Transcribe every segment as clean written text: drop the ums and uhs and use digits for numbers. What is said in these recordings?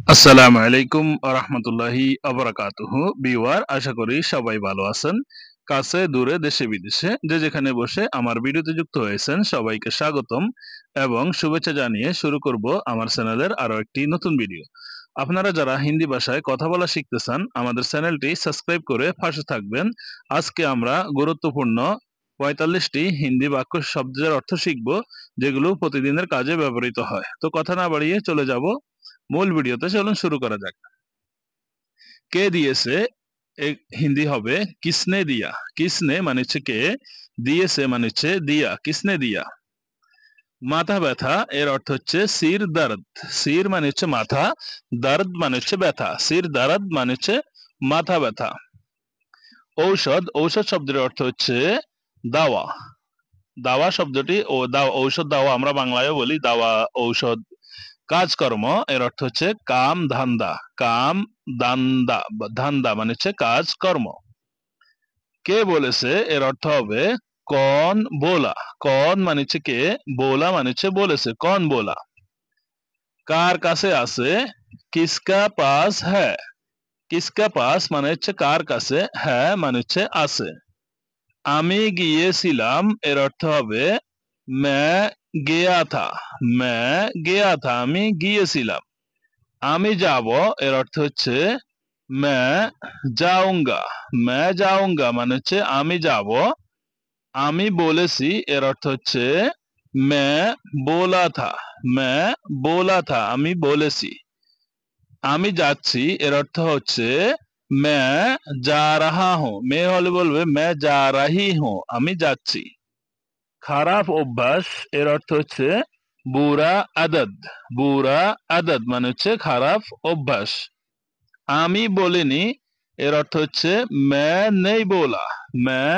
আসসালামু আলাইকুম আরহামতুল্লাহি আবরাকাতুহু। বিওয়ার, আশা করি সবাই ভালো আছেন। কাছে দূরে দেশে বিদেশে যে যেখানে বসে আমার ভিডিওতে যুক্ত হয়েছেন সবাইকে স্বাগতম এবং শুভেচ্ছা জানিয়ে শুরু করব আমার চ্যানেলের আরো একটি নতুন ভিডিও। আপনারা যারা হিন্দি ভাষায় কথা বলা শিখতে চান আমাদের চ্যানেলটি সাবস্ক্রাইব করে পাশে থাকবেন। আজকে আমরা গুরুত্বপূর্ণ ৪৫টি হিন্দি বাক্য শব্দের অর্থ শিখব, যেগুলো প্রতিদিনের কাজে ব্যবহৃত হয়। তো কথা না বাড়িয়ে চলে যাব মূল ভিডিওতে। চলুন শুরু করা যাক। কে দিয়েছে হিন্দি হবে কিসনে দিয়া। কিসনে মানে হচ্ছে কে, দিয়েছে মানে হচ্ছে দিয়া, কিসনে দিয়া। মাথা ব্যথা এর অর্থ হচ্ছে সির দর্দ। সির মানে হচ্ছে মাথা, দর্দ মানে হচ্ছে ব্যথা। সির দর্দ মানে হচ্ছে মাথা ব্যথা। ঔষধ, ঔষধ শব্দের অর্থ হচ্ছে দাওয়া। দাওয়া শব্দটি ঔষধ দাওয়া আমরা বাংলায়ও বলি দাওয়া, ঔষধ। কাজকর্ম এর অর্থ হচ্ছে কাম ধান্দা। কাম দান্দা ধান্দা মানে হচ্ছে কাজকর্ম। কে বলেছে এর অর্থ হবে কন বোলা। কন মানে হচ্ছে কে, বোলা মানে হচ্ছে বলেছে, কন বোলা। কার কাছে আছে, কিসকা পাস হ্যায়। কিসকা পাস মানে হচ্ছে কার কাছে, হ্যাঁ মানে হচ্ছে আছে। আমি গিয়েছিলাম এর অর্থ হবে मैं গেয়া থা। मैं গেয়া থা, আমি গিয়েছিলাম। আমি যাব এর অর্থ হচ্ছে मैं जाऊंगा। मैं जाऊंगा মানে হচ্ছে আমি যাব। আমি বলেছি এর অর্থ হচ্ছে मैं बोला था। मैं बोला था আমি বলেছি। আমি যাচ্ছি এর অর্থ হচ্ছে मैं जा रहा हूँ। মেয়ে হলে বলবে मैं जा रही हूँ, আমি যাচ্ছি। খারাপ অভ্যাস এর অর্থ হচ্ছে বুরা আদত। বুরা আদত মানে হচ্ছে খারাপ অভ্যাস। আমি বলিনি এর অর্থ হচ্ছে मैं नहीं बोला। मैं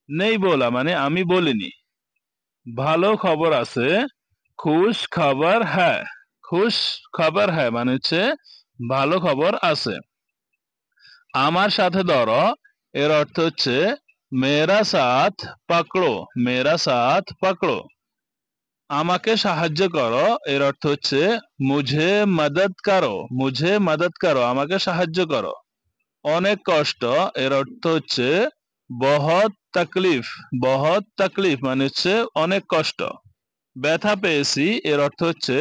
नहीं बोला মানে আমি বলিনি। ভালো খবর আছে, খুশ খবর হ্যায়। খুশ খবর হ্যায় মানে হচ্ছে ভালো খবর আছে। আমার সাথে ধরো এর অর্থ হচ্ছে মেরা সাথ পাকড়ো। মেরা সাথ পাকড়ো। আমাকে সাহায্য করো এর অর্থ হচ্ছে মুঝে মদদ করো। মুঝে মদদ করো আমাকে সাহায্য করো। অনেক কষ্ট এর অর্থ হচ্ছে বহুত তাকলিফ। বহুত তাকলিফ মানে হচ্ছে অনেক কষ্ট। ব্যথা পেয়েছি এর অর্থ হচ্ছে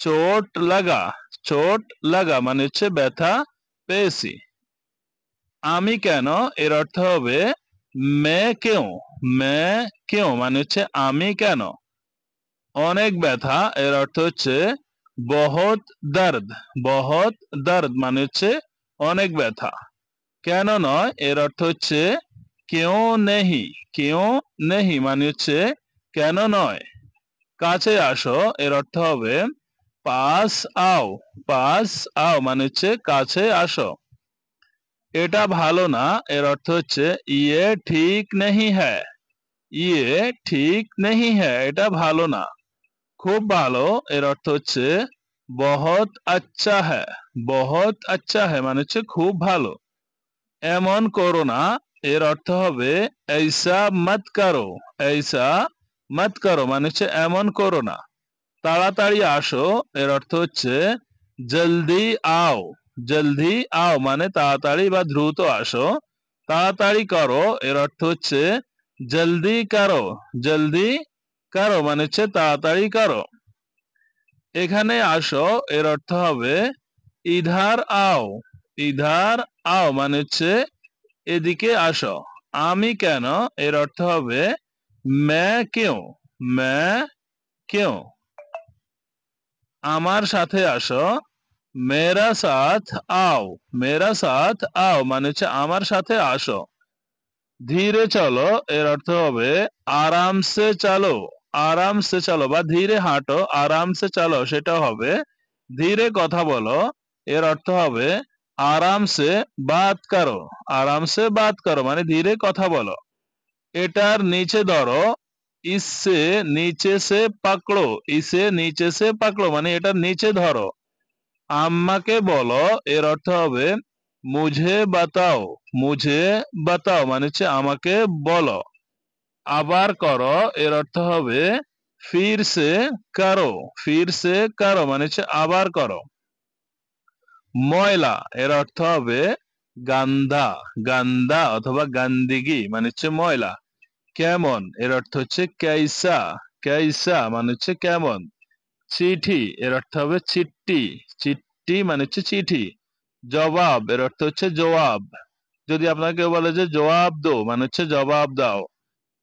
চোট লাগা। চোট লাগা মানে হচ্ছে ব্যথা পেয়েছি। আমি কেন এর অর্থ হবে মে কেউ। মে কেউ মানে হচ্ছে আমি কেন। অনেক ব্যথা এর অর্থ হচ্ছে বহুত দর্দ। বহুত দর্দ মানে হচ্ছে অনেক ব্যথা। কেন নয় এর অর্থ হচ্ছে কেউ নেহি। কেউ নেহি মানে হচ্ছে কেন নয়। কাছে আসো এর অর্থ হবে পাস আও। পাস আও মানে হচ্ছে কাছে আসো। এটা ভালো না এর অর্থ হচ্ছে ইয়ে ঠিক নেহি হ্যায়। ইয়ে ঠিক নেহি হ্যায় এটা ভালো না। খুব ভালো এর অর্থ হচ্ছে বহুত আচ্ছা হ্যায়। বহুত আচ্ছা হ্যায় মানে হচ্ছে খুব ভালো। এমন করো না এর অর্থ হবে ऐसा मत करो। ऐसा मत करो মানে হচ্ছে এমন করো না। তাড়াতাড়ি আসো এর অর্থ হচ্ছে জলদি আও। জলদি আও মানে তাড়াতাড়ি বা দ্রুত আসো। তাড়াতাড়ি করো এর অর্থ হচ্ছে জলদি করো। জলদি করো মানে হচ্ছে তাড়াতাড়ি করো। এখানে আসো এর অর্থ হবে ইধার আও। ইধার আও মানে হচ্ছে এদিকে আসো। আমি কেন এর অর্থ হবে मैं क्यों। मैं क्यों। আমার সাথে আসো মেরা সাথ আও। মেরা সাথ আও মানে হচ্ছে আমার সাথে আসো। ধীরে চলো এর অর্থ হবে আরাম সে চলো। আরাম সে চলো বা ধীরে হাঁটো, আরাম সে চলো সেটা হবে ধীরে কথা বলো। এর অর্থ হবে আরাম সে বাত করো। আরাম সে বাত করো মানে ধীরে কথা বলো। এটার নিচে ধরো, ইসে নিচে সে পাকড়ো। ইসে নিচে সে পাকড়ো মানে এটার নিচে ধরো। আম্মাকে বলো এর অর্থ হবে মুঝে বাতাও। মুঝে বাতাও মানে হচ্ছে আমাকে বলো। আবার করো এর অর্থ হবে ফির সে করো। ফির সে করো মানে হচ্ছে আবার করো। ময়লা এর অর্থ হবে গান্দা, গান্দা অথবা গান্দিগি মানে হচ্ছে ময়লা। কেমন এর অর্থ হচ্ছে কাইসা, কাইসা মানে হচ্ছে কেমন। চিঠি এর অর্থ হবে চিঠি, চিঠি মানে হচ্ছে চিঠি। জবাব এর অর্থ হচ্ছে জবাব। যদি আপনাকে কেউ বলে যে জবাব দো মানে হচ্ছে জবাব দাও।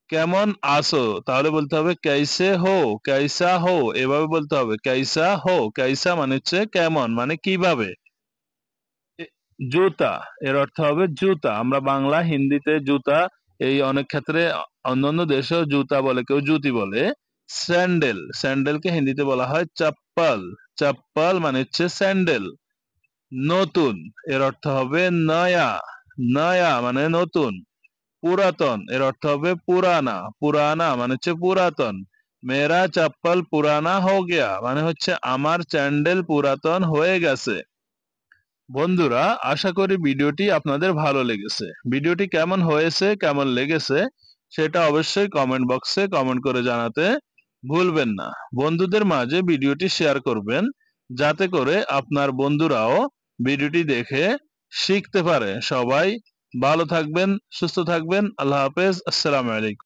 কেমন আছো তাহলে বলতে হবে कैसे हो, कैसा हो এভাবে বলতে হবে। कैसा हो, कैसा মানে হচ্ছে কেমন মানে কিভাবে। এ- জুতা এর অর্থ হবে জুতা। আমরা বাংলা হিন্দিতে জুতা, এই অনেক ক্ষেত্রে অন্যান্য দেশেও জুতা বলে, কেউ জুতি বলে। স্যান্ডেল, স্যান্ডেলকে হিন্দিতে বলা হয় চপ্পল, চপ্পল মানে হচ্ছে স্যান্ডেল। নতুন এর অর্থ হবে নয়া, নয়া মানে নতুন। পুরাতন এর অর্থ হবে পুরানা, পুরানা মানে হচ্ছে পুরাতন। মেরা চপ্পল পুরানা হো গয়া মানে হচ্ছে আমার স্যান্ডেল পুরাতন হয়ে গেছে। বন্ধুরা, আশা করি ভিডিওটি আপনাদের ভালো লেগেছে। ভিডিওটি কেমন হয়েছে, কেমন লেগেছে সেটা অবশ্যই কমেন্ট বক্সে কমেন্ট করে জানাতে ভুলবেন না। বন্ধুদের মাঝে ভিডিওটি শেয়ার করবেন যাতে করে আপনার বন্ধুরাও ভিডিওটি দেখে শিখতে পারে। সবাই ভালো থাকবেন, সুস্থ থাকবেন। আল্লাহ হাফেজ। আসসালামু আলাইকুম।